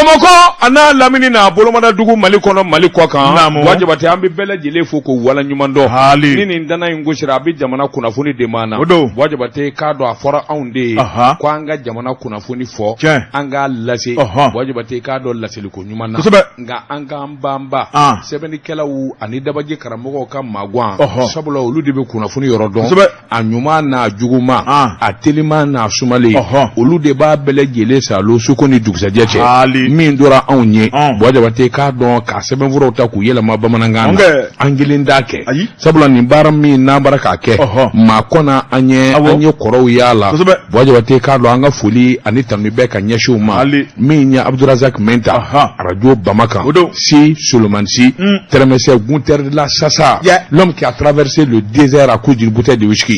Bamakɔ ana lamini na bolomada dugu Mali kɔnɔ Mali kɔ kan wajibati an bɛ bɛɛ lajɛlen fo ko wala ɲuman dɔn ni nin dana in gosira a bɛ jamana kunnafoni de mana wajibati k'a dɔn a fɔra anw de ye ko an ka jamana kunnafoni fɔ an k'a lase wajibati k'a dɔn laseliko ɲuman na nka an k'an banba sɛbɛnnikɛlaw ani dabaji karamɔgɔw ka maaguwan sabula olu de bɛ kunnafoni yɔrɔ dɔn a ɲuman n'a juguman a teliman n'a sumalen olu de b'a bɛɛ lajɛlen salo suko ni dugusajɛ cɛ min dora anw ye wajibati k'a dɔn ka sɛbɛnfuraw ta k'u yɛlɛma bamanankan na an kelen t'a kɛ sabula nin baara min n'an bara k'a kɛ maa kɔnna an ye kɔrɔw y'a la wajibati k'a dɔn an ka foli ani tanu bɛɛ ka ɲɛsinw ma min ye Abdurazak Menta radio Bamakan si Solomansi Tɛrɛmɛsɛ Gunter de la Sasa l'homme qui a traversé le désert à cause d'une bouteille de whisky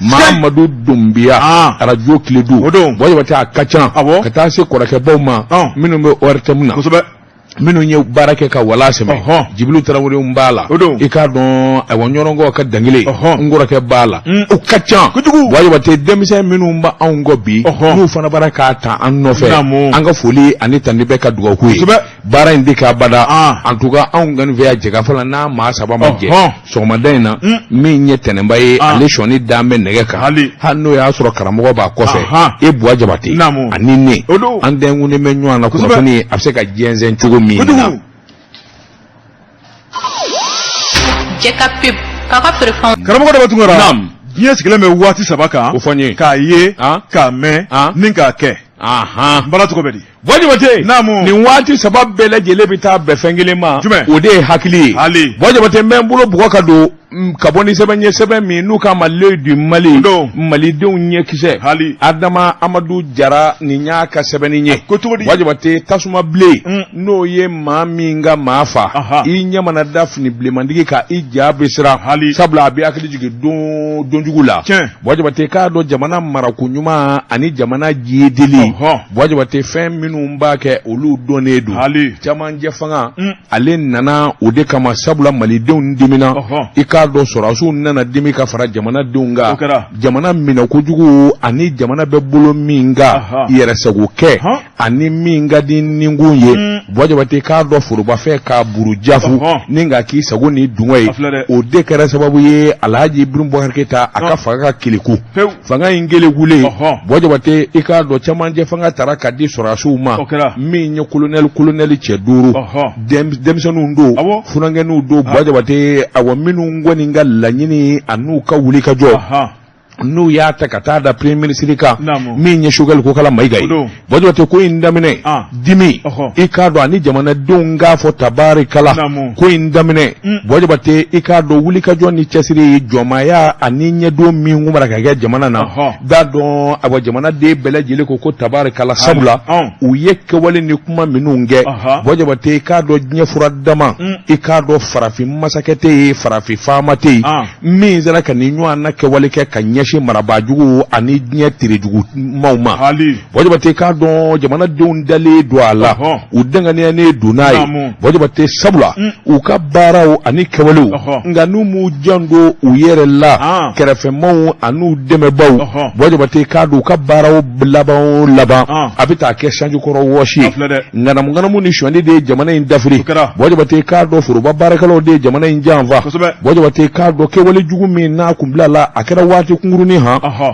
Mahamadou Doumbia radio Kiledu wajibati a ka ca ka taa se kɔrɔkɛbaw ma minnu bɛ ORTM na minnu ye baara kɛ ka wala sɛmɛ Jibilu Tarawele b'a la i k'a dɔn awɔ ɲɔrɔnkɔ ka dangile n kɔrɔkɛ b'a la o ka ca wajibati denmisɛn minnu b'a anw kɔ bi n'u fana baara k'a ta an nɔfɛ an ka foli ani tandi bɛɛ ka dugawu k'u ye baara in de k'a bada en tout cas anw kɔni fɛ yan jɛgafɔ la n'a maa saba ma jɛ sɔgɔmada in na min ye tɛnɛnba ye ale sɔni dan bɛ nɛgɛ kan hali n'o y'a sɔrɔ karamɔgɔ b'a kɔfɛ e Buwa Jabate ani ne an dɛnkunnen bɛ ɲɔgɔn na kunnafoni a bɛ se ka jɛnsɛn cogo min na karamɔgɔ de b'a tun kɔrɔ diɲɛ sigilen bɛ waati saba kan o fɔ n ye k'a ye k'a mɛn ni k'a kɛ bala cogo bɛ di wajibati nin waati saba bɛɛ lajɛlen bɛ taa bɛn fɛn kelen ma o de ye hakili ye wajibati n bɛ n bolo bugɔ ka don ka bɔ ni sɛbɛn ye sɛbɛn min n'u ka Mali du Mali malidenw ɲɛkisɛ Adama Amadu Jara nin y'a ka sɛbɛnni ye wajibati tasuma bilen n'o ye maa min ka maa fa i ɲɛ mana da fini bilemandigi ka i ja bɛ siran sabula a bɛ hakili jigin donjugu la wajibati k'a dɔn jamana marako ɲuman ani jamana jiyedeli wajibati fɛn minnu b'a kɛ olu dɔnnen don camancɛ fanga ale nana o de kama sabula malidenw dimina i k'a dɔn sɔrɔdasiw nana dimi ka fara jamanadenw kan jamana minɛ kojugu ani jamana bɛ bolo min ka yɛrɛsago kɛ ani min ka di ninkun ye wajibati k'a dɔn forobafɛ ka burujafu ni ka k'i sago ni dungɔ ye o de kɛra sababu ye Alhaji Ibrahim Boubacar Keita a ka fanga ka keleku fanga in gelekulen wajibati i k'a dɔn camancɛ fanga taara ka di sɔrɔdasiw ma min ye colonel cɛ 5 denmisɛnninw don funankɛninw don wajibati awɔ minnu kɔni ka laɲini an'u ka wuli ka jɔ n'u y'a ta ka taa da premier ministre kan min ye Choguel Kokala Mayiga ye wajibati ko in daminɛ dimi i k'a dɔn ani jamanadenw k'a fɔ tabarikala ko in daminɛ wajibati i k'a dɔn wuli ka jɔ ni cɛsiri ye jɔnmaaya ani ɲɛdon min kun bara ka kɛ jamana na da dɔn awɔ jamanaden bɛɛ lajɛlen ko tabarikala sabula u ye kɛwale ni kuma minnu kɛ wajibati i k'a dɔn diɲɛ fura dama i k'a dɔn farafin masakɛ tɛ yen farafin faama tɛ yen min sera ka nin ɲɔgɔn na kɛwale kɛ ka ɲɛsin marabajugu ani diɲɛ terejugu maaw ma wajibati k'a dɔn jamanadenw dalen don a la u danganiyanen don n'a ye wajibati sabula u ka baaraw ani kɛwalew nka n'u m'u janto u yɛrɛ la kɛrɛfɛmaw an'u dɛmɛbaw wajibati k'a dɔn u ka baaraw laban a bɛ taa kɛ sanjikɔrɔ wɔsi ye ŋanamu ni sɔnni de ye jamana in dafiri wajibati k'a dɔn foroba baarakɛlaw de ye jamana in janfa wajibati k'a dɔn kɛwale jugu min n'a kun bila la a kɛra waati kunkurunin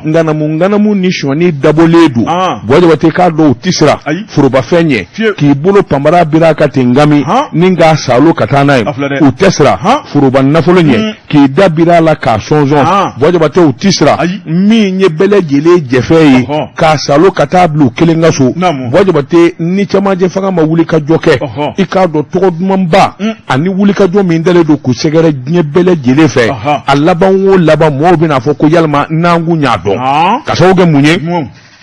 ŋanamu ni sɔnni dabɔlen don wajibati k'a dɔn u tɛ siran forobafɛn ɲɛ k'i bolo panbara bira ka ten ngami ni k'a salo ka taa n'a ye u tɛ siran foroba nafolo ɲɛ k'i da bira la k'a sɔnsɔn wajibati u tɛ siran min ye bɛɛ lajɛlen jɛfɛ ye k'a salo ka taa bila u kelen ka so wajibati ni camancɛ fanga ma wuli ka jɔ kɛ i k'a dɔn tɔgɔ dumanba ani wuli ka jɔ min dalen don k'u sɛgɛrɛ diɲɛ bɛɛ lajɛlen fɛ a laban o laban mɔgɔw bɛna fɔ ko yalima n'an kun y'a dɔn ka sababu kɛ mun ye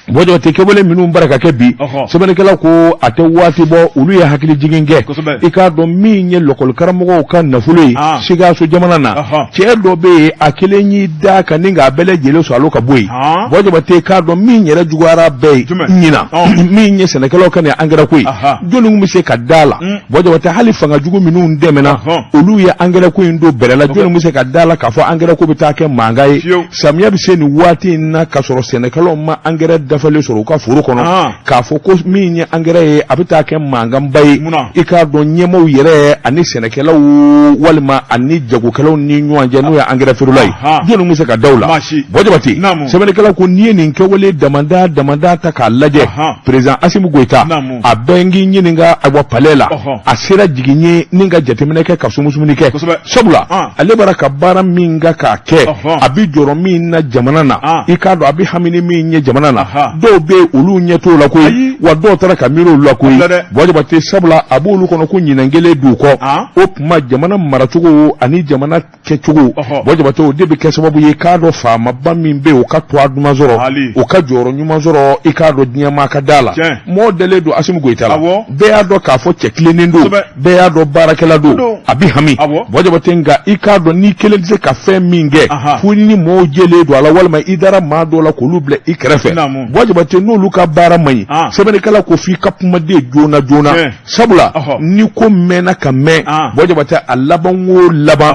wajibati kɛwale minnu bara ka kɛ bi sɛbɛnnikɛlaw ko a tɛ waati bɔ olu ye hakili jigin kɛ i k'a dɔn min ye lɔkɔli karamɔgɔw ka nafolo ye Sikaso jamana na cɛ dɔ bɛ yen a kelen y'i da ka ni k'a bɛɛ lajɛlen sɔrɔ ka bɔ yen wajibati k'a dɔn min yɛrɛ juguyara bɛɛ ye ɲina min ye sɛnɛkɛlaw ka nin angɛrɛ ko ye jɔnni bɛ se ka da la wajibati hali fanga jugu minnu dɛmɛna olu ye angɛrɛ ko in don bɛrɛ la jɔnni bɛ se ka da la k'a fɔ angɛrɛ ko bɛ taa kɛ mankan ye samiya bɛ se nin waati in na k'a sɔrɔ sɛnɛkɛlaw ma angɛrɛ dafale sɔrɔ u ka foro kɔnɔ k'a fɔ ko min ye engrais ye a bɛ taa kɛ mankanba ye i k'a dɔn ɲɛmaaw yɛrɛ ani sɛnɛkɛlaw walima ani jagokɛlaw ni ɲɔgɔn cɛ n'o ye engrais feerela ye jɔnni bɛ se ka da o la bɔ jabate sɛbɛnnikɛlaw ko n'i ye nin kɛwale damada ta k'a lajɛ président Assimi Goïta a bɛɛ ngi ɲininka a bɔ palais la a sera jigin ye ni ka jateminɛ kɛ ka sumusumuni kɛ sabula ale bara ka baara min ka k'a kɛ a bi jɔrɔ min na jamana na i k'a dɔn a bi hamini min ye jamana na dɔw bɛ olu ɲɛ t'o la koyi wa dɔw taara ka miiri olu la koyi bɔ jabate sabula a b'olu kɔnɔ ko ɲinangelen d'u kɔ o tuma jamana maracogo ani jamana kɛcogo bɔ jabate o de bɛ kɛ sababu ye k'a dɔn faamaba min bɛ o ka to a duman sɔrɔ o ka jɔyɔrɔ ɲuman sɔrɔ i k'a dɔn diɲɛ maa ka da la mɔgɔ dalen don Assimi Goïta la bɛɛ y'a dɔn k'a fɔ cɛ tilennen don bɛɛ y'a dɔn baarakɛla don a bi hami bɔ jabate nka i k'a dɔn n'i kelen tɛ se ka fɛn min kɛ fo ni mɔgɔw jɛlen don a la walima i dara maa dɔw la k'olu bila i kɛrɛfɛ bɔ jabate n'olu ka baara man ɲi sɛbɛnnikɛla ko f'i ka kumaden joona sabula ni ko mɛnna ka mɛn bɔ jabate a laban o laban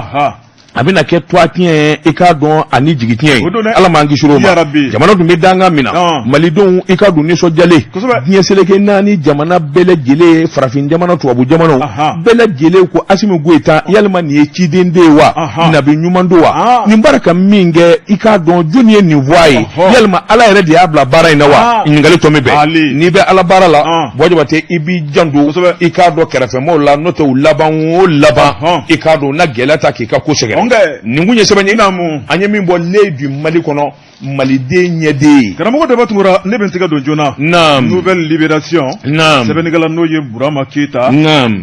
a bɛna kɛ toitiɲɛ i k'a dɔn ani jigitiɲɛ ye ala m'an kisi o ma jamana dun bɛ danga min na malidenw i ka dun nisɔndiyalen diɲɛ seleke naani jamana bɛɛ lajɛlen farafin jamana tubabu jamanaw bɛɛ lajɛlen ko Assimi Goïta yalima nin ye ciden de ye wa nabi ɲuman don wa nin baara ka min kɛ i k'a dɔn jɔnni ye nin fɔ a ye yalima ala yɛrɛ de y'a bila baara in na wa ɲininkali tɔ min bɛɛ n'i bɛ ala baara la bɔ jabate i b'i janto i k'a dɔn kɛrɛfɛmɔgɔw la n'o tɛ o laban o laban i k'a dɔn na gɛlɛya ta k'i ka ko sɛgɛrɛ nin kun ye sɛbɛn ye an ye min bɔ ne bi Mali kɔnɔ maliden ɲɛden karamɔgɔ daba tungura ne bɛ n tɛgɛ don joona nouvelle libération sɛbɛnnikɛla n'o ye Burama Keita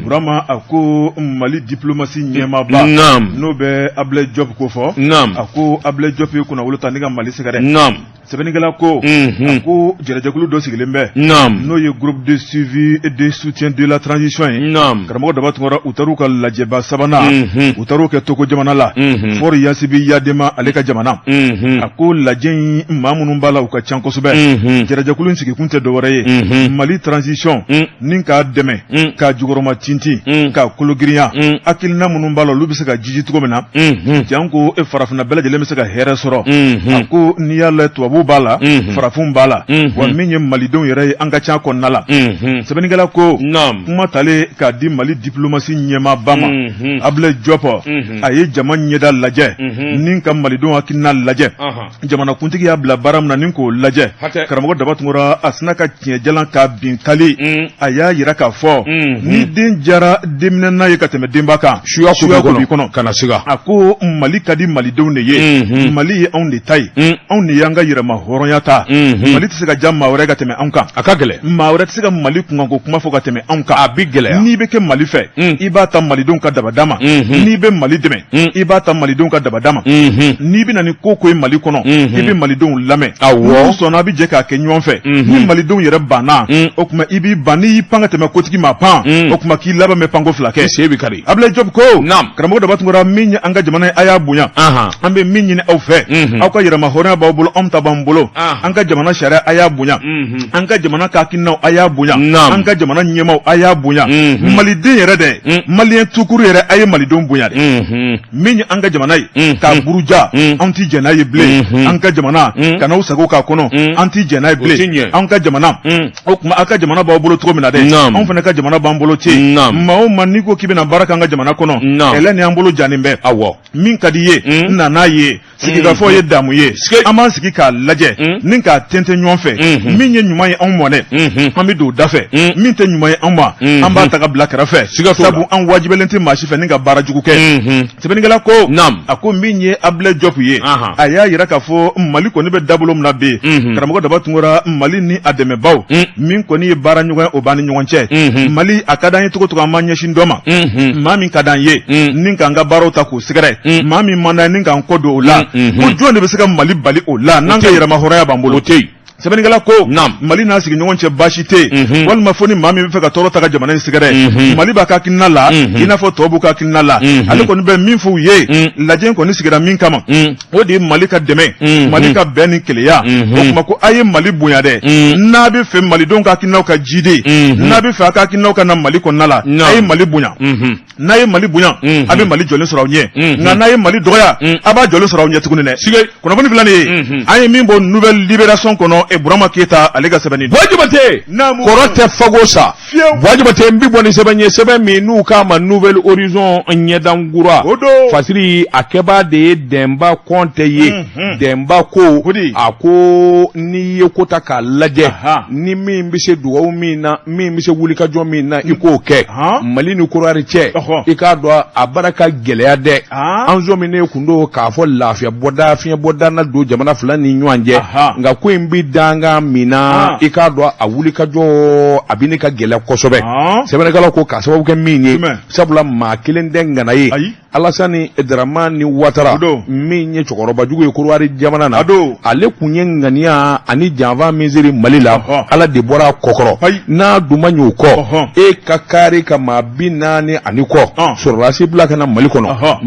Burama a ko Mali diplomatie ɲɛmaaba n'o bɛ Ablaye Diop ko fɔ a ko Ablaye Diop ye kunnawolo ta ne ka Mali sɛgɛrɛ sɛbɛnnikɛla ko a ko jɛrɛjɛkulu dɔ sigilen bɛ n'o ye groupe de suivi et de soutien de la transition ye karamɔgɔ daba tungura u taar'u ka lajɛba sabanan u taar'u kɛ Togo jamana la Fɔri Yasibi Yadema ale ka jamana a ko lajɛ in maa minnu b'a la u ka can kosɛbɛ jɛrɛjɛkulu in sigikun tɛ dɔwɛrɛ ye Mali transition ni k'a dɛmɛ k'a jukɔrɔma tintin k'a kologirinya hakilina minnu b'a la olu bɛ se ka jiji cogo min na jan ko farafinna bɛɛ lajɛlen bɛ se ka hɛrɛ sɔrɔ a ko n'i y'a lajɛ tubabu b'a la farafinw b'a la wa min ye malidenw yɛrɛ ye an ka can kɔnɔna la sɛbɛnnikɛla ko kuma talen k'a di Mali diplomatie ɲɛmaaba ma Ablaye Diop a ye jama ɲɛda lajɛ ni ka malidenw hakilina lajɛ jamana kuntigi y'a bila baara min na ni k'o lajɛ karamɔgɔ daba tungura a sina ka tiɲɛ jalan k'a bin tali a y'a yira k'a fɔ ni den jara denminɛna ye ka tɛmɛ denba kan suya ko b'i kɔnɔ kana siga a ko Mali ka di malidenw de ye Mali ye anw de ta ye anw de y'an ka yɛrɛma hɔrɔnya ta Mali tɛ se ka ja maa wɛrɛ ka tɛmɛ anw kan a ka gɛlɛn maa wɛrɛ tɛ se ka Mali kunkanko kuma fɔ ka tɛmɛ anw kan a bi gɛlɛya n'i bɛ kɛ Mali fɛ i b'a ta malidenw ka dabada ma n'i bɛ Mali dɛmɛ i b'a ta malidenw ka dabada ma n'i bɛ na ni ko ye Mali kɔnɔ i bɛ malidenw lamɛn n'u sɔnna a bɛ jɛ k'a kɛ ɲɔgɔn fɛ ni malidenw yɛrɛ banna o tuma i b'i ban n'i y'i pan ka tɛmɛ kotigi ma pan o tuma k'i laban bɛ panko fila kɛ se bɛ kari Ablaye Diop ko karamɔgɔ daba tungura min ye an ka jamana ye a y'a bonya an bɛ min ɲini aw fɛ aw ka yɛrɛma hɔrɔnya b'aw bolo anw ta b'an bolo an ka jamana sariya a y'a bonya an ka jamana hakilinaw a y'a bonya an ka jamana ɲɛmaaw a y'a bonya maliden yɛrɛ dɛ maliyɛn tukuru yɛrɛ a ye malidenw bonya dɛ min ye an ka jamana ye k'a buruja anw t'i jɛn n'a ye bilen an ka jamana kan'aw sago k'a kɔnɔ an t'i jɛn n'a ye bilen an ka jamana o tuma aw ka jamana b'aw bolo cogo min na dɛ anw fana ka jamana b'an bolo ten maa o maa n'i ko k'i bɛna baara k'an ka jamana kɔnɔ kɛlɛ ni an bolo jannen bɛ min ka di ye n nan'a ye sigikafɔ ye damu ye an b'an sigi k'a lajɛ ni k'a tɛntɛn ɲɔgɔn fɛ min ye ɲuman ye anw mɔ dɛ an bɛ don o da fɛ min tɛ ɲuman ye anw ma an b'a ta ka bila kɛrɛfɛ sabu an wajibiyalen tɛ maa si fɛ ni ka baara jugu kɛ sɛbɛnnikɛla ko a ko min ye Ablaye Diop ye a y'a yira k'a fɔ Mali kɔni bɛ dabolo min na bi karamɔgɔ daba tungura Mali ni a dɛmɛbaw min kɔni ye baara ɲɔgɔn ye o b'an ni ɲɔgɔn cɛ Mali a ka d'an ye cogo an b'an ɲɛsin dɔ ma maa min ka d'an ye ni k'an ka baaraw ta k'o sɛgɛrɛ maa min man d'an ye ni k'an kɔ don o la ko jɔn de bɛ se ka Mali bali o la n'an ka yɛrɛma hɔrɔnya b'an bolo sɛbɛnnikɛla ko Mali n'a sigiɲɔgɔn cɛ baasi tɛ walima fo ni maa min bɛ fɛ ka tɔɔrɔ ta ka jamana in sɛgɛrɛ Mali b'a ka hakilina la i n'a fɔ tɔw b'u ka hakilina la ale kɔni bɛ min fɔ u ye lajɛ in kɔni sigira min kama o de ye Mali ka dɛmɛ Mali ka bɛn ni keleya o tuma ko a ye Mali bonya dɛ n'a bɛ fɛ malidenw ka hakilinaw ka jide n'a bɛ fɛ a ka hakilinaw ka na Mali kɔnɔna la a ye Mali bonya n'a ye Mali bonya a bɛ Mali jɔlen sɔrɔ aw ɲɛ nka n'a ye Mali dɔgɔya a b'a jɔlen sɔrɔ aw ɲɛ tuguni dɛ kunnafoni filanan ye an ye min bɔ nouvelle libération kɔnɔ Burama Keita ale ka sɛbɛnni wajibate kɔrɔ tɛ fago sa wajibate n bi bɔ ni sɛbɛn ye sɛbɛn min n'u k'a ma Nouvelle Horizon ɲɛdangura fasiri a kɛbaa de ye Dɛnba Kɔnte ye Dɛnba ko a ko n'i ye ko ta k'a lajɛ ni min bɛ se dugawu min na min bɛ se wulikajɔ min na i k'o kɛ Mali ni Côte d'Ivoire cɛ i k'a dɔn a baara ka gɛlɛya dɛ an zo min ne kun do k'a fɔ lafiya bɔda fiɲɛ bɔda na don jamana fila ni ɲɔgɔn cɛ nka ko in bi danga min na i k'a dɔn a wulikajɔ a bɛ ne ka gɛlɛya kosɛbɛ sɛbɛnnikɛlaw ko k'a sababu kɛ min ye sabula maa kelen tɛ ŋana ye Alassane Dramane Ouattara min ye cɛkɔrɔbajugu ye Côte d'Ivoire jamana na ale kun ye ŋaniya ani janfa min seri Mali la Ala de bɔra a kɔkɔrɔ n'a dun ma ɲɛ o kɔ e ka kari ka maa 40 ani kɔ sɔrɔdasi bila ka na Mali kɔnɔ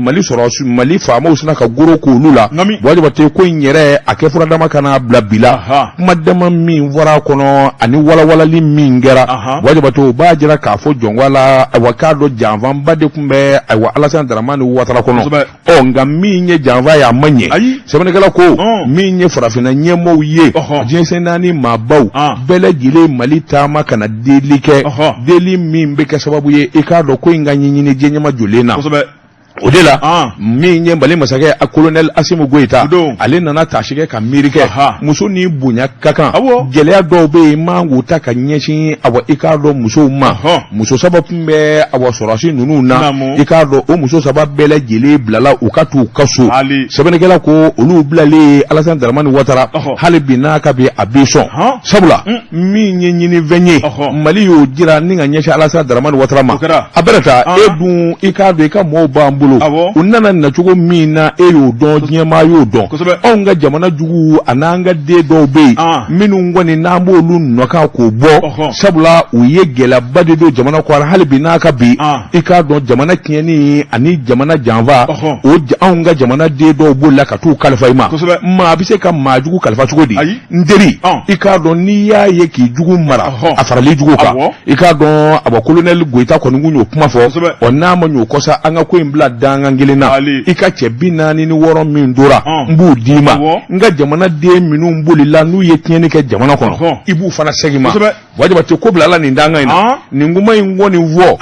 Mali faamaw sina ka goro k'olu la wajibate ko in yɛrɛ a kɛ furadama kana bila bila kuma dama min fɔra a kɔnɔ ani walawalali min kɛra wajibate o b'a jira k'a fɔ jɔnwala ayiwa k'a dɔn janfanba de tun bɛ ayiwa Alassane Dramane Ouattara kɔnɔ nka min ye janfa ye a ma ɲɛ sɛbɛnnikɛla ko min ye farafinna ɲɛmɔgɔw ye diɲɛsɛn naani maabaw bɛɛ lajɛlen Mali taama kana deli kɛ deli min bɛ kɛ sababu ye i k'a dɔn ko in ka ɲɛɲini diɲɛ ɲɛma jɔlen na o de la min ye Mali masakɛ a colonel Assimi Goïta ale nana tasi kɛ ka miiri kɛ muso ni bonya ka kan gɛlɛya dɔw bɛ yen man k'u ta ka ɲɛsin awa i k'a dɔn musow ma muso saba tun bɛ awa sɔrɔsi ninnu na i k'a dɔn o muso saba bɛɛ lajɛlen bilala u ka t'u ka so sɛbɛnnikɛla ko olu bilalen Alassane Dramane Ouattara hali bi n'a ka bi a bɛ sɔn sabula min ye ɲinifɛn ye Mali y'o jira ni ka ɲɛsin Alassane Dramane Ouattara ma a bɛrɛ ta e dun i k'a dɔn i ka mɔɔw b'an bolo u nana nacogo min na e y'o dɔn diɲɛmaa y'o dɔn anw ka jamana jugu a n'an ka den dɔw bɛ yen minnu kɔni n'an b'olu nɔkan k'o bɔ sabula u ye gɛlɛyaba de don jamana kɔnɔ hali bi n'a ka bi i k'a dɔn jamana tiɲɛni ani jamana janfa o anw ka jamana den dɔw b'o la ka t'u kalifa i ma maa bɛ se ka maa jugu kalifa cogo di n teri i k'a dɔn n'i y'a ye k'i jugu mara a farali jugu kan i k'a dɔn a colonel Goïta kɔni kun y'o kuma fɔ n'a ma ɲ'o kɔ sa an ka ko in bila dangan kelen na i ka cɛ 46 min dora n b'u d'i ma n ka jamana den minnu bolila n'u ye tiɲɛni kɛ jamana kɔnɔ i b'u fana segin ma wajibate ko bila ala nin dangan in na nin kuma in kɔni fɔ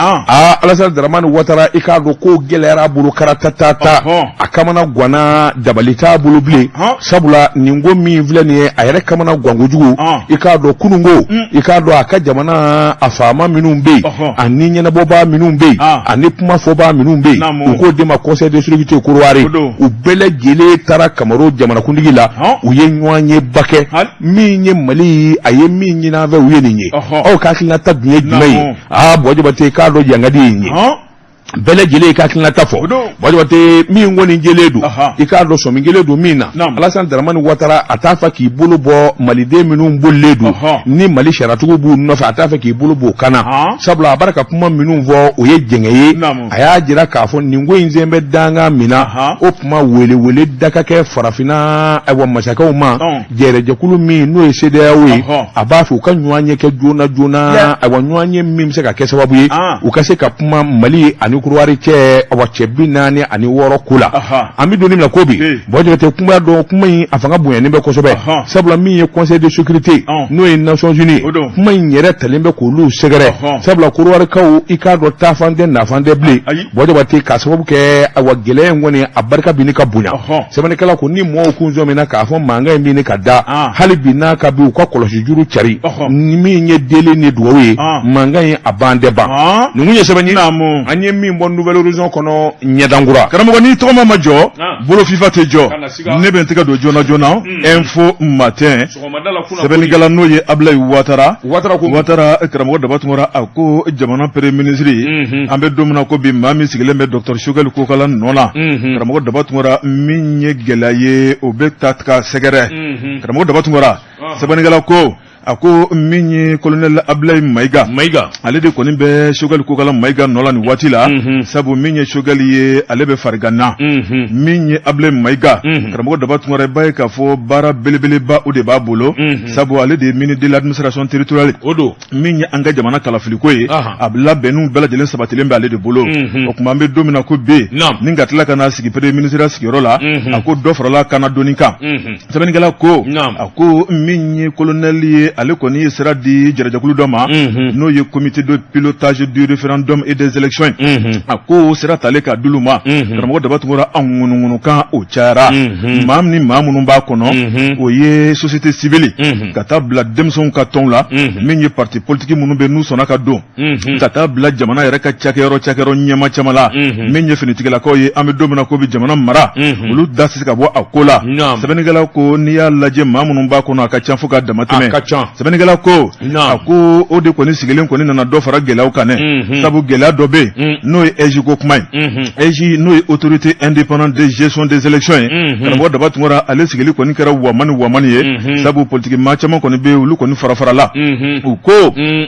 Alassane Dramane Ouattara i k'a dɔn ko gɛlɛyara a bolo karatatata a kamana ganna dabali t'a bolo bilen sabula nin ko min filɛ nin ye a yɛrɛ kamana gan kojugu i k'a dɔn kununko i k'a dɔn a ka jamana a faama minnu bɛ yen ani ɲɛnabɔbaa minnu bɛ yen ani kumafɔbaa minnu bɛ yen u k'o de ma conseil de sécurité Côte d'Ivoire u bɛɛ lajɛlen taara Kamaru jamanakuntigi la u ye ɲɔgɔn ye ba kɛ min ye Mali a ye min ɲini an fɛ u ye nin ye aw ka hakilinata dun ye jumɛn ye Wajibate k'a dɔn yangadi ye nin ye bɛɛ lajɛlen i ka hakilinata fɔ wajibate min kɔni jɛlen don i k'a dɔn sɔmi kelen don min na Alassane Dramane Ouattara a t'a fɛ k'i bolo bɔ maliden minnu bolilen don ni Mali sariyatigiw b'u nɔfɛ a t'a fɛ k'i bolo b'o kan na sabula a b'a ka kuma minnu fɔ o ye jɛngɛ ye a y'a jira k'a fɔ nin ko in sen bɛ dangan min na o kuma welewele da ka kɛ farafinna masakɛw ma jɛrɛjɛkulu min n'o ye CEDEAO ye a b'a fɛ u ka ɲɔgɔn ye kɛ joona joona ɲɔgɔn ye min bɛ se ka kɛ sababu ye u ka se ka kuma Mali ani Côte d'Ivoire cɛ cɛ 46 ko la an bɛ don min na ko bi Wajibate kuma dɔn kuma in a fanga bonyanen bɛ kosɛbɛ sabula min ye conseil de sécurité n'o ye Nations Unies kuma in yɛrɛ talen bɛ k'olu sɛgɛrɛ sabula Côte d'Ivoirekaw i k'a dɔn taafan tɛ nafan tɛ bilen Wajibate k'a sababu kɛ gɛlɛya in kɔni a barika bi ni ka bonya sɛbɛnnikɛla ko ni mɔgɔw kun zɔ min na k'a fɔ mankan in bi ni ka da hali bi n'a ka bi u ka kɔlɔsi juru cari min ye deli ni dugawu ye mankan in a ban tɛ ban nin kun ye sɛbɛn ye an ye min bɔ Nouvelle Horizon kɔnɔ ɲɛdangura karamɔgɔ ni tɔgɔma ma jɔ bolo FIFA tɛ jɔ ne bɛ n tɛgɛ don joona joona info matin sɛbɛnnikɛla n'o ye Ablaye Ouattara karamɔgɔ Dabatungara a ko jamana premier ministre an bɛ don min na ko bi maa min sigilen bɛ Dr Choguel Kokala nɔ la karamɔgɔ Dabatungara min ye gɛlɛya ye o bɛ ta ka sɛgɛrɛ karamɔgɔ Dabatungara sɛbɛnnikɛla ko a ko min ye colonel Ablaye Maïga ale de kɔni bɛ Choguel Kokala Maïga nɔ la ni waati la sabu min ye Choguel ye ale bɛ fariganna min ye Ablaye Maïga karamɔgɔ Daba Tunkara ba ye k'a fɔ baara belebeleba o de b'a bolo sabu ale de ye ministre de l'administration territoriale min ye an ka jamana kalafiliko ye a labɛnniw bɛɛ lajɛlen sabatilen bɛ ale de bolo o tuma an bɛ don min na ko bi ni ka tila ka na sigi premier ministre sigiyɔrɔ la a ko dɔ farala kana dɔnni kan sɛbɛnnikɛla ko a ko min ye colonel ye ale kɔni ye sira di jarajakulu dɔ ma n'o ye comité de pilotage du référendum et des élections a ko sira tale ka dulu ma karamɔgɔ Daba Tunkara an ŋunuŋunukan o cayara maa ni maa minnu b'a kɔnɔ o ye société civile ka taa bila denmisɛnw ka tɔnw la min ye parti politique minnu bɛ n'u sɔnna ka don ka taa bila jamana yɛrɛ ka cakɛyɔrɔ ɲɛma caman la min ye finitigilakaw ye an bɛ don min na ko bi jamana mara olu da tɛ se ka bɔ a ko la sɛbɛnnikɛla ko n'i y'a lajɛ maa minnu b'a kɔnɔ a ka ca fo ka dama tɛmɛ sɛbɛnnikɛla ko a ko o de kɔni sigilen kɔni nana dɔ fara gɛlɛyaw kan dɛ sabu gɛlɛya dɔ bɛ yen n'o ye EJ ko kuma ye EJ n'o ye autorité indépendante de gestion des élections ye karamɔgɔ Daba Tunkara ale sigili kɔni kɛra wamani ye sabu politique maa caman kɔni bɛ yen olu kɔni fara la u ko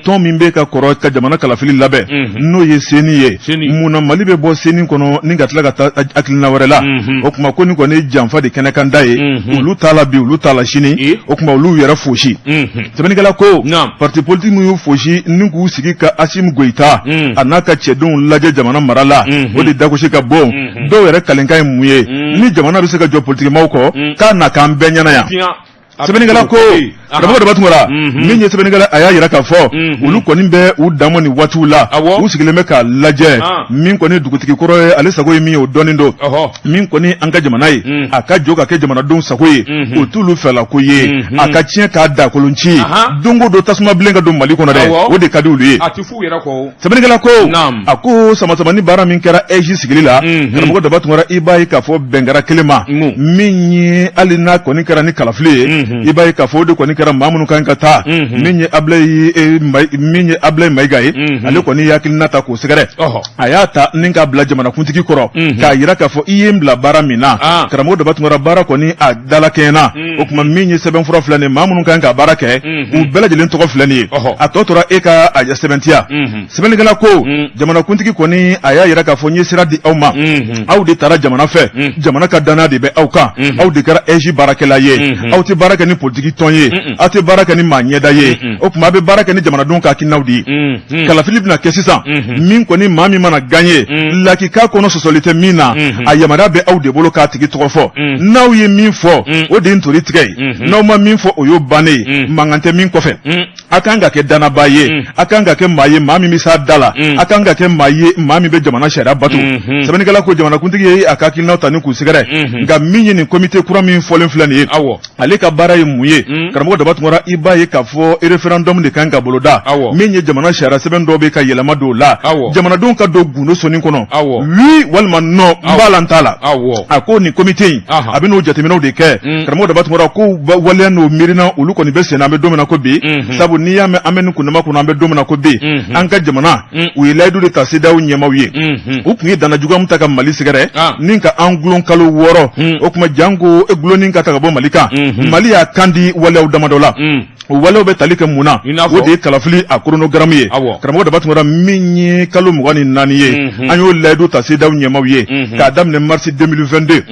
tɔn min bɛ ka kɔrɔ ka jamana kalafili labɛn n'o ye seni ye munna Mali bɛ bɔ seni kɔnɔ ni ka tila ka taa hakilina wɛrɛ la o tuma ko ni kɔni janfa de kɛnɛ kan da ye olu t'a la bi olu t'a la sini o tuma olu yɛrɛ fosi sɛbɛnnikɛla ko parti politique minnu y'u fosi ni k'u sigi ka Assimi Goïta a n'a ka cɛdenw lajɛ jamana mara la o de dagosi ka bon dɔw yɛrɛ kalenkan ye mun ye ni jamana bɛ se ka jɔ politique maaw kɔ k'a na k'an bɛɛ ɲɛna yan sɛbɛnnikɛla ko karamɔgɔ Daba Tunkara min ye sɛbɛnnikɛla a y'a yira k'a fɔ olu kɔni bɛ u damɔ ni waatiw la u sigilen bɛ k'a lajɛ min kɔni dugutigi kɔrɔ ye ale sago ye min ye o dɔɔnin don min kɔni an ka jamana ye a ka jɔ ka kɛ jamanadenw sago ye o t'olu fɛla ko ye a ka tiɲɛ k'a dakolon ci don o don tasuma bilen ka don Mali kɔnɔ dɛ o de ka di olu ye sɛbɛnnikɛla ko a ko sama-samani baara min kɛra EJ sigili la karamɔgɔ Daba Tunkara i b'a ye k'a fɔ bɛnkɛra kelen ma min ye hali n'a kɔni kɛra ni kalafili ye i b'a ye k'a fɔ o de kɔni kɛra maa minnu kan ka taa min ye Ablaye Maïga ye ale kɔni hakilina ta k'o sɛgɛrɛ a y'a ta ni k'a bila jamanakuntigi kɔrɔ k'a yira k'a fɔ i ye n bila baara min na karamɔgɔ Daba Tunkara baara kɔni a dala kɛɲɛna o tuma min ye sɛbɛnfura filɛ nin ye maa minnu kan ka baara kɛ u bɛɛ lajɛlen tɔgɔ filɛ nin ye a tɔ tora e ka a sɛbɛntiya sɛbɛnnikɛla ko jamanakuntigi kɔni a y'a yira k'a fɔ n ye sira di aw ma aw de taara jamana fɛ jamana ka danaya de bɛ aw kan aw de kɛra EJ baarakɛla ye aw tɛ baara kɛ ni politique tɔn ye aw tɛ baara kɛ ni maa ɲɛda ye o tuma a bɛ baara kɛ ni jamanadenw ka hakilinaw de ye kalafili bɛna kɛ sisan min kɔni maa min mana gagné lakika kɔnɔ sɔsɔli tɛ min na a yamaruya bɛ aw de bolo k'a tigi tɔgɔ fɔ n'aw ye min fɔ o de ye ntori tigɛ ye n'aw ma min fɔ o y'o bannen ye mankan tɛ min kɔfɛ a kan ka kɛ danaba ye a kan ka kɛ maa ye maa min bɛ s'a da la a kan ka kɛ maa ye maa min bɛ jamana sariya bato sɛbɛnnikɛla ko jamanakuntigi ye a ka hakilinaw ta ni k'u sɛgɛrɛ nka min ye nin comité kura min fɔlen filɛ nin ye ale ka baara ye mun ye karamɔgɔ Daba Tunkara i b'a ye k'a fɔ référendum de kan ka boloda min ye jamana sariya sɛbɛn dɔw bɛ ka yɛlɛma don la jamanadenw ka don gundo sɔnni kɔnɔ oui walima non n b'a la n t'a la a ko nin comité in a bɛ n'o jateminɛw de kɛ karamɔgɔ Daba Tunkara ko waleya n'o miirina olu kɔni bɛ sen na an bɛ don min na ko bi sabu n'i y'a mɛn an bɛ nin kundama kɔnɔ an bɛ don min na ko bi an ka jamana u ye layidu de ta CEDEAO ɲɛmaaw ye u tun ye danajuguya min ta ka Mali sɛgɛrɛ ni ka an gulon kalo 6 o tuma janko e gulonin ka ta ka bɔ Mali kan Mali y'a kan di waleyaw damadɔ la o waleyaw bɛ tali kɛ mun na o de ye kalafili a chronogramme ye karamɔgɔ Daba Tunkara min ye kalo 24 ye an y'o layidu ta CEDEAO ɲɛmaaw ye k'a daminɛ mars 2022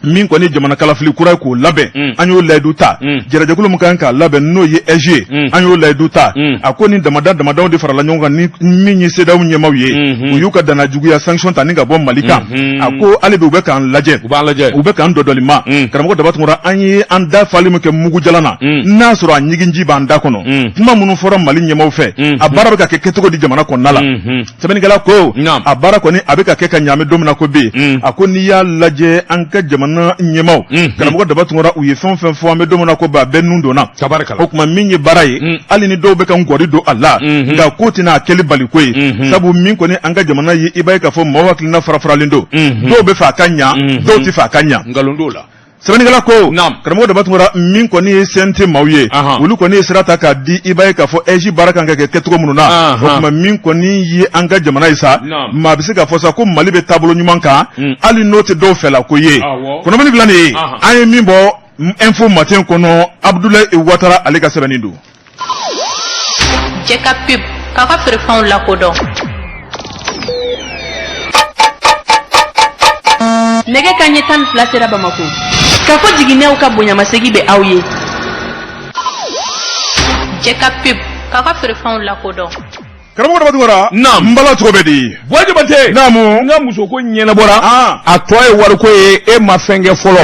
min kɔni jamana kalafili kura ye k'o labɛn an y'o layidu ta jarajakulu min kan k'a labɛn n'o ye EJ ye an y'o layidu ta a ko ni damadaw de farala ɲɔgɔn kan ni min ye CEDEAO ɲɛmaaw ye u y'u ka danajuguya sanction ta ni ka bɔ Mali kan a ko hali bi u bɛ k'an lajɛ u bɛ k'an dɔdɔlima karamɔgɔ Daba Tunkara an ye an da fali min kɛ mugu jalan na n'a sɔrɔ a ɲiginji b'an da kɔnɔ kuma minnu fɔra Mali ɲɛmaaw fɛ a baara bɛ ka kɛ kɛcogo di jamana kɔnɔna la sɛbɛnnikɛla ko a baara kɔni a bɛ ka kɛ ka ɲaamɛ don min na ko bi a ko n'i y'a lajɛ an ka jamana ɲɛmaaw karamɔgɔ Daba Tunkara u ye fɛn fɛn fɔ an bɛ don min na ko bi a bɛɛ nun donna o tuma min ye baara ye hali ni dɔw bɛ ka ngɔri don a la nka ko tɛna a kɛli bali ko ye sabu min kɔni an ka jamana ye i b'a ye k'a fɔ maaw hakilina farafaralen don dɔw bɛ fɛ a ka ɲa dɔw tɛ fɛ a ka ɲa sɛbɛnnikɛla ko karamɔgɔ Daba Tunkara min kɔni ye CNT maaw ye olu kɔni ye sira ta k'a di i b'a ye k'a fɔ EJ baara kan ka kɛ kɛcogo minnu na o tuma min kɔni ye an ka jamana ye sa maa bɛ se k'a fɔ sa ko Mali bɛ taabolo ɲuman kan hali n'o tɛ dɔw fɛla ko ye kɔnɔmani bila nin ye an ye min bɔ info matin kɔnɔ Abdoulaye Ouattara ale ka sɛbɛnni don. cɛ ka pub k'a ka feerefɛnw lakodɔn. Nɛgɛ kanɲɛ 12 sera Bamako. K'a fɔ jiginɛw ka bonyamasegin bɛ aw ye. Cɛ ka pub k'a ka feerefɛnw lakodɔn. Karamɔgɔ Dabatungara, naam, mbala cogo bɛ di. Wajibate, naamu, nga muso ko ɲɛnabɔra, a tɔ ye wariko ye, e ma fɛn kɛ fɔlɔ.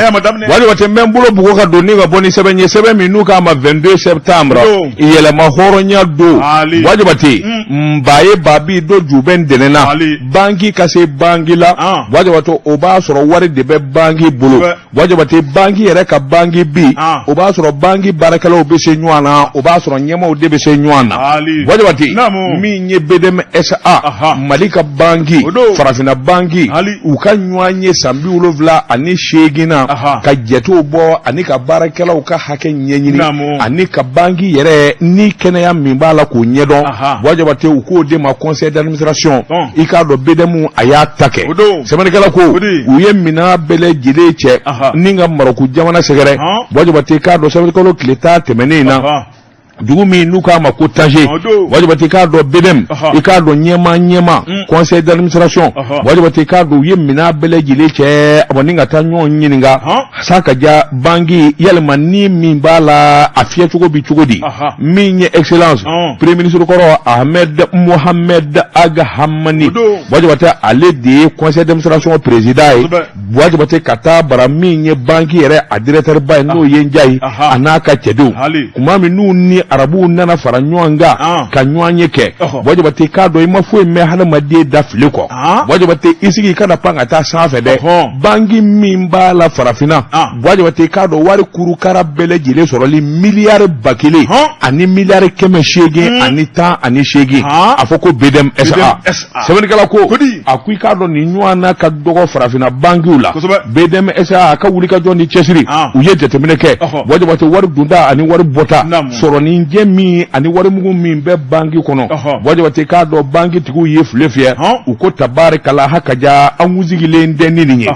Wajibate n bɛ n bolo bugɔ ka don ni ka bɔ ni sɛbɛn ye, sɛbɛn min n'u k'a ma 22 septembre, yɛlɛma hɔrɔnya don. Wajibate, nba ye babi do ju bɛ n dɛnɛ na, banki ka se banki la, wajibate o b'a sɔrɔ wari de bɛ banki bolo. Wajibate banki yɛrɛ ka banki bi, o b'a sɔrɔ banki baarakɛlaw bɛ se ɲɔgɔn na, o b'a sɔrɔ ɲɛmaaw de bɛ se ɲɔgɔn na. Wajibate, min ye BDMSA Mali ka banki farafina banki u ka ɲɔgɔn ye san 78 na ka jɛtew bɔ ani ka baarakɛlaw ka hakɛ ɲɛɲini ani ka banki yɛrɛ ni kɛnɛya min b'a la k'o ɲɛdɔn wajibate u k'o de ma conseil d'administration i k'a dɔn BDM a y'a ta kɛ sɛbɛnnikɛla ko u ye minɛn bɛɛ lajɛlen cɛ ni ka Maroku jamana sɛgɛrɛ wajibate k'a dɔn sɛbɛnnikɛlaw tile 10 tɛmɛnen na dugu min n'u k'a ma ko Tanger wajibate k'a dɔn BDM i k'a dɔn ɲɛma conseil d'administration wajibate k'a dɔn u ye minɛn bɛɛ lajɛlen cɛ a ni ka taa ɲɔgɔn ɲininka sa ka ja banki yalima ni min b'a la a fiyɛ cogo bi cogo di min ye excellence premier ministre kɔrɔ Ahmed Mohamed Aga Hamani wajibate ale de ye conseil d'administration président ye wajibate ka taa bara min ye banki yɛrɛ a directeur ba ye n'o ye Njayi a n'a ka cɛdenw kuma min n'u ni arabu nana fara ɲɔgɔn kan ka ɲɔgɔn ye kɛ wajibate k'a dɔn i ma foyi mɛn hadamaden da fili kɔ wajibate i sigi kana pan ka taa sanfɛ dɛ banki min b'a la farafina wajibate k'a dɔn wari kurukara bɛɛ lajɛlen sɔrɔli miliyari 1000 ani miliyari 800 ani 18 a fɔ ko BDMSA sɛbɛnnikɛla ko a ko i k'a dɔn nin ɲɔgɔn na ka dɔgɔ farafina bankiw la BDMSA a ka wuli ka jɔ ni cɛsiri u ye jateminɛ kɛ wajibate wari dunda ani wari bɔta sɔrɔ ni jɛ min ani warimugu min bɛ banki kɔnɔ wajibate k'a dɔn banki tigiw ye file fiyɛ u ko tabarikala hakaja an wusigilen tɛ ni nin ye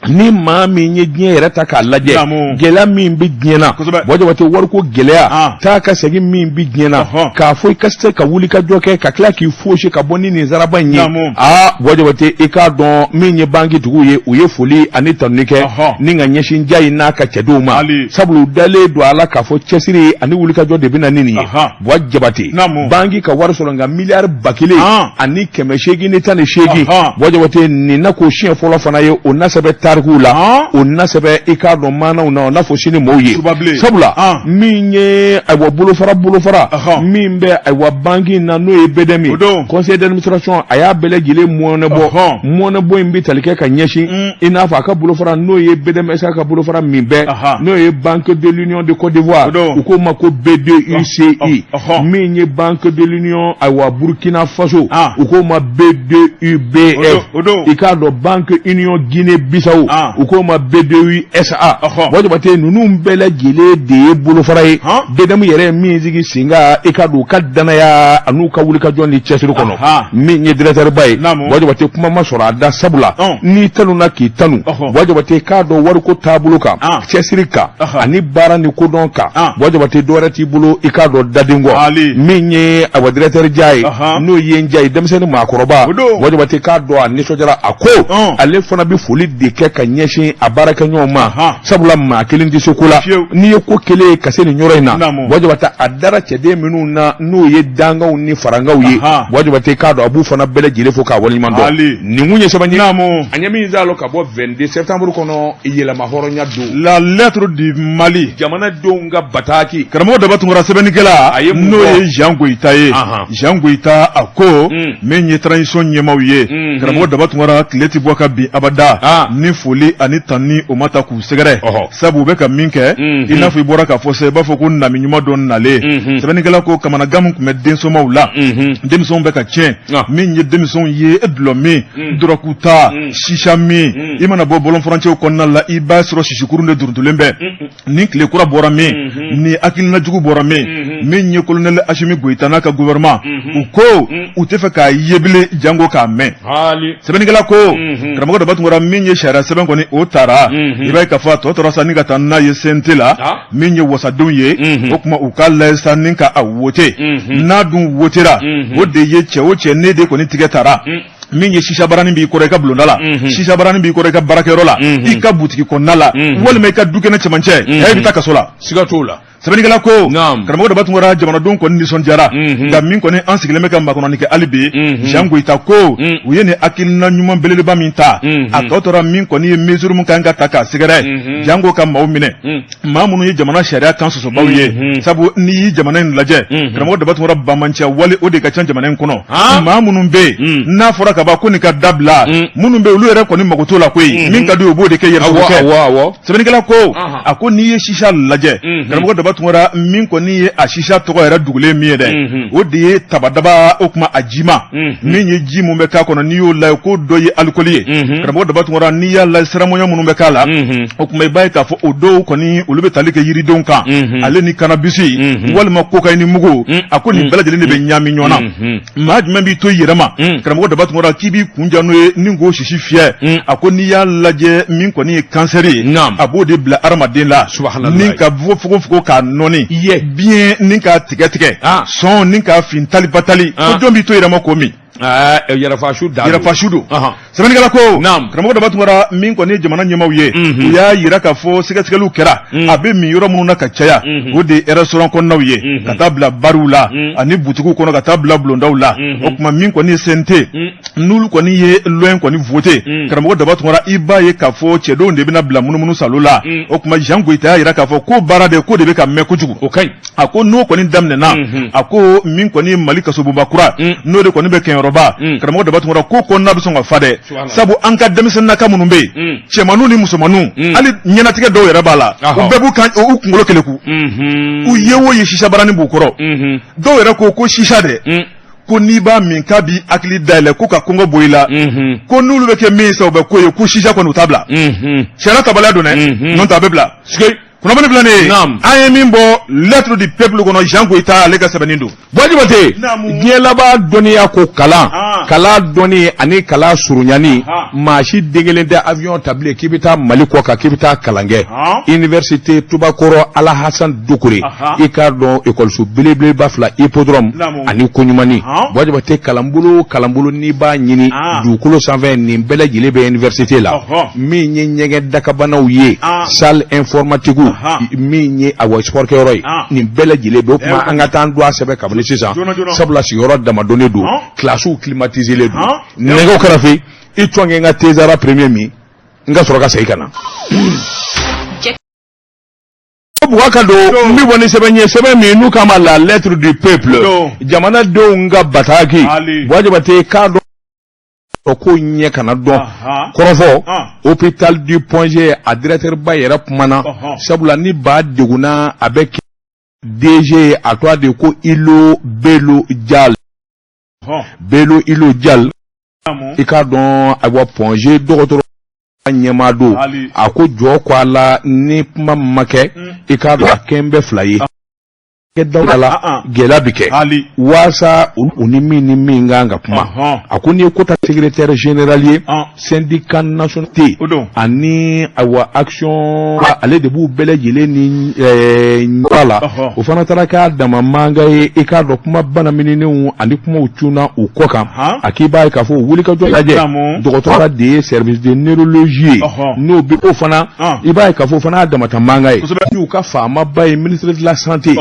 ni maa min ye diɲɛ yɛrɛ ta k'a lajɛ gɛlɛya min bɛ diɲɛ na wajibate wariko gɛlɛya taa ka segin min bɛ diɲɛ na k'a fɔ i ka se ka wuli ka jɔ kɛ ka tila k'i fosi ka bɔ ni nin zaraba in ye wajibate i k'a dɔn min ye banki tigiw ye u ye foli ani tanuni kɛ ni ka ɲɛsin Njayi n'a ka cɛdenw ma sabula u dalen don a la k'a fɔ cɛsiri ani wuli ka jɔ de bɛ na ni nin ye wajibate banki ka wari sɔrɔ nka miliyari 1000 ani 818 wajibate nin na k'o siɲɛ fɔlɔ fana ye o na sɛbɛn tariku la o na sɛbɛn i k'a dɔn maanaw na o n'a fɔ sini mɔɔw ye sabula min ye ayiwa bolofara min bɛ ayiwa banki na n'o ye BDM conseil d'administration a y'a bɛɛ lajɛlen mɔnɛbɔ in bɛ tali kɛ ka ɲɛsin i n'a fɔ a ka bolofara n'o ye BDMSA ka bolofara min bɛ n'o ye Banque de l'Union de Côte d'Ivoire u k'o ma ko BDUCI min ye Banque de l'Union ayiwa Burkina Faso u k'o ma BDUBF i k'a dɔn Banque Union Guinée Bissau u k'o ma BDUSA wajibate ninnu bɛɛ lajɛlen de ye bolofara ye BDM yɛrɛ min sigi sen kan i ka don u ka danaya an'u ka wulikajɔ ni cɛsiri kɔnɔ min ye directeur ba ye wajibate kuma ma sɔrɔ a da sabula n'i tanuna k'i tanu wajibate k'a dɔn wariko taabolo kan cɛsiri kan ani baara ni kodɔn kan wajibate dɔwɛrɛ t'i bolo i k'a dɔn daden kɔ min ye awa directeur ja ye n'o ye Njayi denmisɛnnin maakɔrɔba wajibate k'a dɔn a nisɔndiyara a ko ale fana bɛ foli de kɛ ka ɲɛsin a baarakɛɲɔgɔnw ma sabula maa kelen tɛ se ko la n'i ye ko kelen ka se nin yɔrɔ in na wajibate a dara cɛden minnu na n'o ye dangaw ni farangaw ye wajibate k'a dɔn a b'u fana bɛɛ lajɛlen fo k'a waleɲuman dɔn nin kun ye sɛbɛn ye a ɲɛ min zalo ka bɔ 22 septembre kɔnɔ yɛlɛma hɔrɔnya don la lettre du Mali jamanadenw ka bataki karamɔgɔ Dabatungara sɛbɛnnikɛla n'o ye Jean Goyita ye Jean Goyita a ko min ye transition ɲɛmaaw ye karamɔgɔ Dabatungara tile tɛ bɔ ka bin abada ni foli ani tanni o ma ta k'u sɛgɛrɛ sabu u bɛ ka min kɛ i n'a fɔ i bɔra k'a fɔ sisan i b'a fɔ ko nami ɲuman dɔ nalen sɛbɛnnikɛla ko kamanagan tun bɛ densomaw la denmisɛnw bɛ ka tiɲɛ min ye denmisɛnw ye dulɔ min dɔrɔku ta sisa min i mana bɔ bɔlɔnfurancɛw kɔnɔna la i b'a sɔrɔ sisikurun de duruntulen bɛ ni tile kura bɔra min ni hakilina jugu bɔra min ye colonel Assimi Goïta n'a ka gouvernement u ko u tɛ fɛ k'a ye bilen jango k'a mɛn sɛbɛnnikɛla ko karamɔgɔ Dabatungara min ye sariya sɛbɛn kɔni o taara i b'a ye k'a fɔ a tɔ tora sa ni ka taa n'a ye CNT la min ye wasadenw ye o kuma u k'a layɛ sa ni ka a wote n'a dun wotera o de ye cɛ o cɛ ne de kɔni tigɛ taara min ye shisha barani b'i kɔrɔ i ka bulonda la shisha barani b'i kɔrɔ i ka baarakɛyɔrɔ la i ka butigi kɔnɔna la walima i ka du kɛnɛ cɛmancɛ i bɛ taa kaso la siga t'o la sɛbɛnnikɛla ko karamɔgɔ Daba Tunkara jamanadenw kɔni nisɔndiyara nka min kɔni an sigilen bɛ ka makɔnɔni kɛ hali bi Jean Goyita ko u ye nin hakilina ɲuman belebeleba min ta a tɔ tora min kɔni ye mesure min kan ka ta k'a sɛgɛrɛ Jango ka maaw minɛ maa minnu ye jamana sariya kan sɔsɔbaw ye sabu n'i y'i jamana in lajɛ karamɔgɔ Daba Tunkara bamancɛ wale o de ka ca jamana in kɔnɔ maa minnu bɛ yen n'a fɔra ka ban ko nin ka dabila minnu bɛ olu yɛrɛ kɔni mago t'o la koyi min ka di o b'o de kɛ yɛrɛ kɛ sɛbɛnnikɛla ko a ko n'i ye shisha lajɛ karamɔgɔ Daba Tunkara min kɔni ye a shisha tɔgɔ yɛrɛ dugulen min ye dɛ o de ye tabadaba o kuma a jima min ye ji mun bɛ k'a kɔnɔ n'i y'o layɛ ko dɔ ye alikɔli ye karamɔgɔ Daba Tunkara n'i y'a layɛ siramuɲɛ minnu bɛ k'a la o kuma i b'a ye k'a fɔ o dɔw kɔni olu bɛ tali kɛ yiridenw kan ale ni kanabisi walima cocaïne mugu a ko nin bɛɛ lajɛlen de bɛ ɲami ɲɔgɔn na maa jumɛn b'i to i yɛrɛ ma karamɔgɔ Daba Tunkara k'i b'i kunja n'o ye ni k'o sisi fiyɛ a ko n'i y'a lajɛ min kɔni ye kansɛri ye a b'o de bila hadamaden la ni ka fogofogo k'a nɔni biɲɛ ni k'a tigɛ sɔn ni k'a fin tali batali ko jɔn b'i to i yɛrɛ ma ko min yɛrɛfaasu don sɛbɛnnikɛla ko karamɔgɔ Daba Tunkara min kɔni ye jamana ɲɛmaw ye u y'a yira k'a fɔ sɛgɛsɛgɛliw kɛra a bɛ min yɔrɔ minnu na ka caya o de ye restaurant kɔnɔnaw ye ka taa bila bariw la ani butigiw kɔnɔ ka taa bila bulondaw la o kuma min kɔni ye CNT n'olu kɔni ye loi kɔni voté karamɔgɔ Daba Tunkara i b'a ye k'a fɔ cɛdenw de bɛna bila munumunu salo la o kuma Jean Goyita y'a yira k'a fɔ ko baara de ko de bɛ ka mɛn kojugu o kaɲi a ko n'o kɔni daminɛna a ko min kɔni ye Mali kasobonba kura n'o de kɔni bɛ kɛnyɔrɔba karamɔgɔ Daba Tunkara ko kɔnɔna bɛ sɔn ka fa dɛ sabu an ka denmisɛnninnaka minnu bɛ yen cɛmanninw ni musomanninw hali ɲɛnatigɛ dɔw yɛrɛ b'a la u bɛɛ b'u kunkolo keleku u ye o ye shisha barani b'u kɔrɔ dɔw yɛrɛ ko shisha dɛ ko n'i b'a min k'a b'i hakili dayɛlɛ ko ka kɔngɔ bɔ i la ko n'olu bɛ kɛ min sa u bɛ ko ye ko shisha kɔni u t'a bila sariya tabaliya don dɛ n'o tɛ a bɛ bila kunnafoni filanin an ye min bɔ lettre du peuple kɔnɔ Jean Goyita ale ka sɛbɛnnin don Jabate diɲɛ laban dɔnniya ko kalan dɔnni ani kalan surunyani maa si den kelen tɛ avion ta bilen k'i bɛ taa Mali kɔ kan k'i bɛ taa kalan kɛ université Tubakɔrɔ Alahasan Dukure i k'a dɔn ekɔliso belebeleba fila hippodrome ani koɲumani Jabate kalanbolo n'i b'a ɲini dugukolo sanfɛ nin bɛɛ lajɛlen bɛ université la min ye ɲɛgɛn dakabanaw ye salle informatique min ye awa sport kɛyɔrɔ ye nin bɛɛ lajɛlen bɛ o kuma an ka taa an don a sɛbɛn kabini sisan sabula sigiyɔrɔ damadɔnnen don classiw climatiselen don nɛgɛw kɛrɛfɛ i tɔn kɛ n ka tezara premier min n ka sɔrɔ ka segin ka na buwa ka don n bɛ bɔ ni sɛbɛn min n'u kama la lettre du peuple jamanadenw ka bataki Jabate k'a dɔn ko ɲɛ kana dɔn kɔrɔfɔ hôpital du Point G a directeur ba yɛrɛ kumana sabula ni ba degunna a bɛ kɛ DG a tɔgɔ de ko Ilo Bello Dial i k'a dɔn ayiwa Point G dɔgɔtɔrɔ ɲɛmaa don a ko jɔ ko a la ni kuma ma kɛ i k'a dɔn a kɛn bɛ fila ye dawala gɛlɛya bi kɛ waasa u ni min kan ka kuma a ko ni ye kota secrétaire général ye syndicat national ani awa action ale de b'u bɛɛ lajɛlen ni la o fana taara k'a dama manga ye i k'a dɔn kuma banaminenw ani kumaw cunna u kɔ kan a k'i b'a ye k'a fɔ wulikajɔ lajɛ dɔgɔtɔrɔya de ye service de neurologie ye n'o bɛ o fana i b'a ye k'a fɔ o fana y'a damata manga ye n'u ka faama ba ye ministre de la santé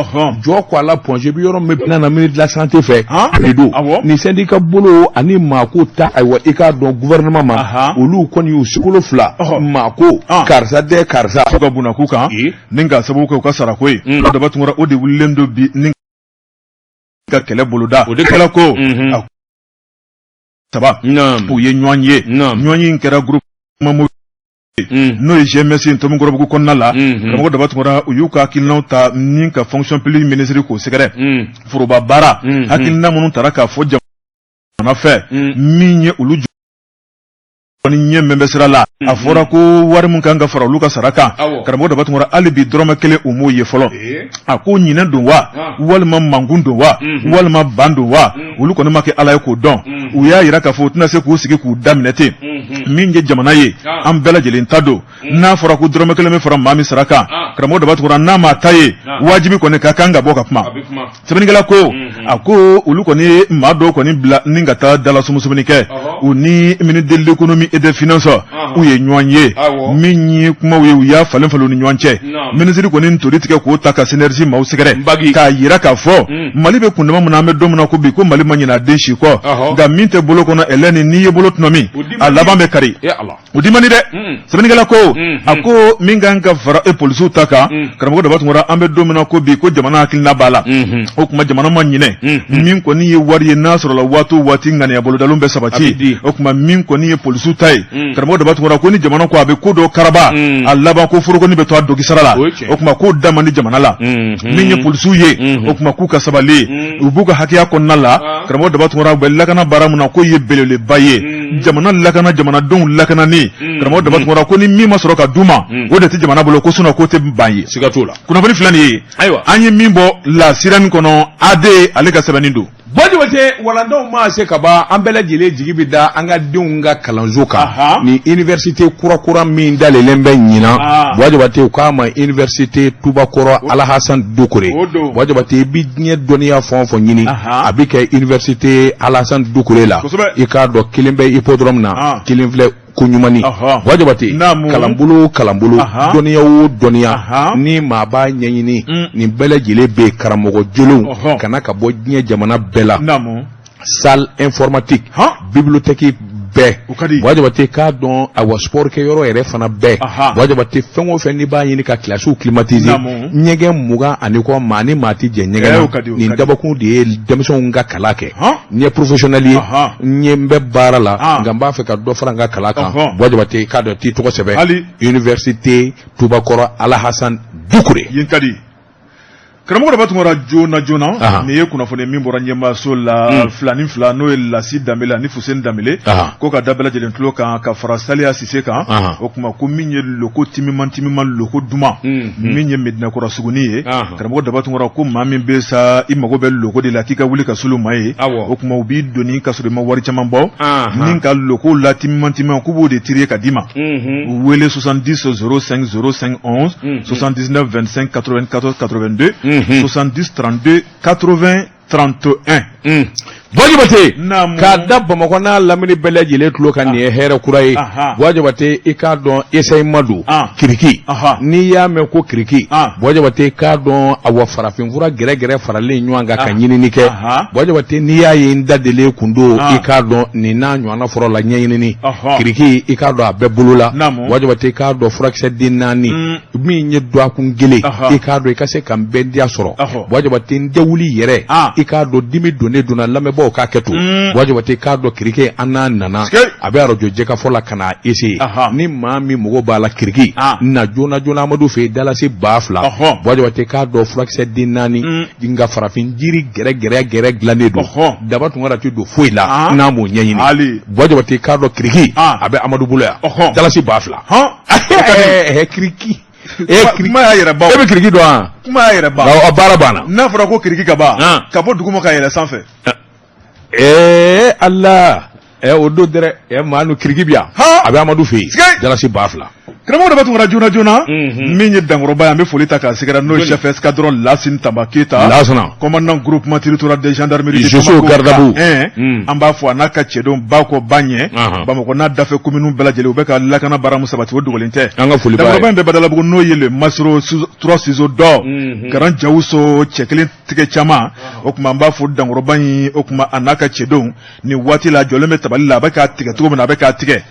jɔ ko a la Point G bi yɔrɔ min bɛ na ministre de la santé fɛ ale don ni syndicat bolo ani maako ta ayiwa i k'a dɔn gouvernement ma olu kɔni y'u sikolo fila maako karisa dɛ karisa fo ka bunak'u kan ni ka sababu kɛ u ka sarako ye Daba Tunkara o de wulilen don bi ni ka kɛlɛ boloda o de kɛla ko saba u ye ɲɔgɔn ye ɲɔgɔn in kɛra groupe n'o ye GMS Ntomikɔrɔbugu kɔnɔna la karamɔgɔ Daba Tunkara u y'u ka hakilinaw ta ni ka fonction publique ministre k'o sɛgɛrɛ foroba baara hakilina minnu taara k'a fɔ jamana fɛ min ye olu ni ɲɛ min bɛ sira la a fɔra ko wari min kan ka fara olu ka sara kan karamɔgɔ daba tun hali bi dɔrɔmɛ kelen u m'o ye fɔlɔ a ko ɲinɛ don wa walima mankun don wa walima ban don wa olu kɔni ma kɛ ala ye k'o dɔn u y'a yira k'a fɔ u tɛna se k'u sigi k'u daminɛ ten min ye jamana ye an bɛɛ lajɛlen ta don n'a fɔra ko dɔrɔmɛ kelen bɛ fara maa min sara kan karamɔgɔ daba tun n'a ma ta ye wajibi kɔni ka kan ka bɔ ka kuma sɛbɛnnikɛla ko a ko olu kɔni ye maa dɔw kɔni bila ni ka taa dala sumusumuniw kɛ u ni ministre de l'économie et des finances u ye ɲɔgɔn ye min ye kumaw ye u y'a falen falen u ni ɲɔgɔn cɛ ministre kɔni tori tigɛ k'o ta ka synergie maaw sɛgɛrɛ k'a yira k'a fɔ mali bɛ kundama min na an bɛ don min na ko bi ko mali ma ɲinɛ a den si kɔ nka min tɛ bolo kɔnɔ ɛlɛni n'i ye bolo tɔnɔ min a laban bɛ kari o di man di dɛ sɛbɛnnikɛla ko a ko min kan ka fara polisiw ta kan karamɔgɔ daba tun an bɛ don min na ko bi ko jamana hakilina b'a la o tuma jamana ma ɲinɛ min kɔni ye wari ye n'a sɔrɔ la waati o waati ŋaniya bolodaliw bɛ sabati o tuma min kɔni ye polisiw ta ye karamɔgɔ daba tun ko ni jamana ko a bɛ ko dɔ karaba a laban ko forokoni bɛ to a dogi sara la o tuma k'o da man di jamana la min ye polisiw ye o tuma k'u ka sabali u b'u ka hakɛya kɔnɔna la karamɔgɔ daba tun u bɛ lakana baara min na k'o ye belebeleba ye jamana lakana jamanadenw lakanani karamɔgɔ daba tun ko ni min ma sɔrɔ ka d'u ma o de tɛ jamana bolo ko sinon k'o tɛ ban ye siga t'o la kunnafoni filan nin ye an ye min bɔ la sirani kɔnɔ AD ale ka sɛbɛnni don Bɔjɔbate walandaw ma se ka ban an bɛɛ lajɛlen jigi bɛ da an ka denw ka kalanso kan ni université kura min dalen bɛ ɲina Bɔjɔbate u k'a ma université Tubakɔrɔ Alahasan Dukure Bɔjɔbate i bi diɲɛ dɔnniya fɛn o fɛn ɲini a bɛ kɛ université Alahasan Dukure la i k'a dɔn kelen bɛ hippodrome na kelen filɛ ko ɲumani Bɔjɔbate kalanbolo dɔnniya o dɔnniya ni maa b'a ɲɛɲini nin bɛɛ lajɛlen bɛ karamɔgɔ jolenw kana ka bɔ diɲɛ jamana bɛɛ la salle informatique bibliothèque bɛɛ Bɔjɔbate k'a dɔn a wa sport kɛ yɔrɔ yɛrɛ fana bɛɛ Bɔjɔbate fɛn o fɛn n'i b'a ɲini ka kilasiw climatiser ɲɛgɛn 20 ani kɔ maa ni maa ti jɛ ɲɛgɛn na nin dabakun de ye denmisɛnw ka kalan kɛ n ye professionnel ye n ye n bɛ baara la nka n b'a fɛ ka dɔ fara n ka kalan kan Bɔjɔbate k'a dɔn t'i tɔgɔ sɛbɛn université Tubakɔrɔ Alahasan Dukure karamɔgɔ daba tun joona nin ye kunnafoni min bɔra ɲɛmaaso la filanin fila n'o ye Lasi Danbele ani Fuseni Danbele ko ka da bɛɛ lajɛlen tulo kan ka fara Saliya Sise kan o tuma ko min ye loko timiman loko duman min ye Medinakɔrɔ Suguni ye karamɔgɔ daba tun ko maa min bɛ sa i mago bɛ loko de la k'i ka wuli ka sulu maa ye o tuma u b'i donni ka sɔrɔ i ma wari caman bɔ ni ka loko la timiman k'u b'o de tiriye ka d'i ma u wele 70 05 05 11 79 25 94 82 70 32 80 31 Bɔjɔbate k'a da Bamakɔ n'a lamini bɛɛ lajɛlen tulo kan nin ye hɛrɛ kura ye Bɔjɔbate i k'a dɔn Esayi Madu Kiriki n'i y'a mɛn ko Kiriki Bɔjɔbate k'a dɔn a wa farafinfura gɛrɛgɛrɛ faralen ɲɔgɔn kan ka ɲinini kɛ Bɔjɔbate n'i y'a ye n dadelen kun don i k'a dɔn nin n'a ɲɔgɔnna fɔlɔ la ɲɛɲinini Kiriki i k'a dɔn a bɛɛ bolo la Bɔjɔbate k'a dɔn furakisɛ den 4 min ye duwakun gele i k'a dɔn i ka se ka n bɛɛ diya sɔrɔ Bɔjɔbate n tɛ wuli yɛrɛ i k'a dɔn dimi donnen donna lamɛnbaaw k'a kɛ to Bɔjɔbate k'a dɔn Kiriki an n'a nana a bɛ arajo jɛkafɔ la ka n'a essayer ni maa min mago b'a la Kiriki na joona Amadu fɛ yen dalasi 2000 Bɔjɔbate k'a dɔn furakisɛ den 4 nka farafin jiri gɛrɛ dilannen don daba tun kana ti don foyi la n'a m'o ɲɛɲini Bɔjɔbate k'a dɔn Kiriki a bɛ Amadu bolo yan dalasi 2000 Kiriki kuma y'a yɛrɛ ban e bɛ Kiriki dɔn wa kuma y'a yɛrɛ ban a baara banna n'a fɔra ko Kiriki ka ban ka bɔ duguma ka yɛlɛ sanfɛ Allah o don dɛrɛ maa nu Kiriki bi yan a bɛ Amadu fɛ yen dalasi 2000 karamɔgɔ daba tun joona min ye dankɔrɔba ye an bɛ foli ta k'a sɛgɛrɛ n'o ye chef escadron Lasine Tamba Keyita commandant groupement territorial de gendarmerie de Bamako an b'a fɔ a n'a ka cɛdenw ba kɔ ba ɲɛ Bamakɔ n'a dafɛ commune bɛɛ lajɛlen u bɛ ka lakana baara min sabati o dogolen tɛ dankɔrɔba in bɛ Badalabugu n'o ye le Masoro 3 ciseaux d'or Garan Jawuso cɛ kelen tigɛ caman o tuma an b'a fɔ dankɔrɔba in o tuma a n'a ka cɛdenw nin waati la jɔlen bɛ tabali la a bɛ k'a tigɛ cogo min na a bɛ k'a tigɛ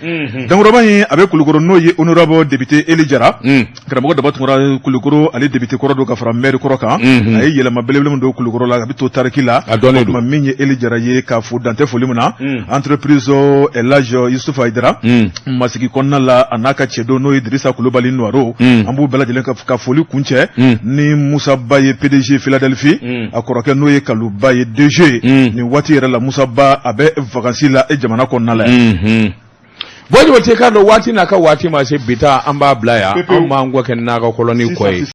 dankɔrɔba in a bɛ Kulukoro n'o ye honorable député Eli Jara karamɔgɔ daba tun Kulukoro ale député kɔrɔ don ka fara maire kɔrɔ kan a ye yɛlɛma belebele min don Kulukoro la a bɛ to tariki la o min ye Eli Jara ye k'a fo dantɛ foli min na entreprise Elage Yusufu Aidara masigi kɔnɔna la a n'a ka cɛdenw n'o ye Dirisa Kulubali Nuwaro an b'u bɛɛ lajɛlen ka foli kuncɛ ni Musa Ba ye PDG Philadelphie a kɔrɔkɛ n'o ye Kaluba ye DG nin waati yɛrɛ la Musa Ba a bɛ vacances la jamana kɔnɔna la Bojo te ka do wati na ka wati ma se bita an b'a bila ya an b'an gwa kɛ n'a ka koloni ko ye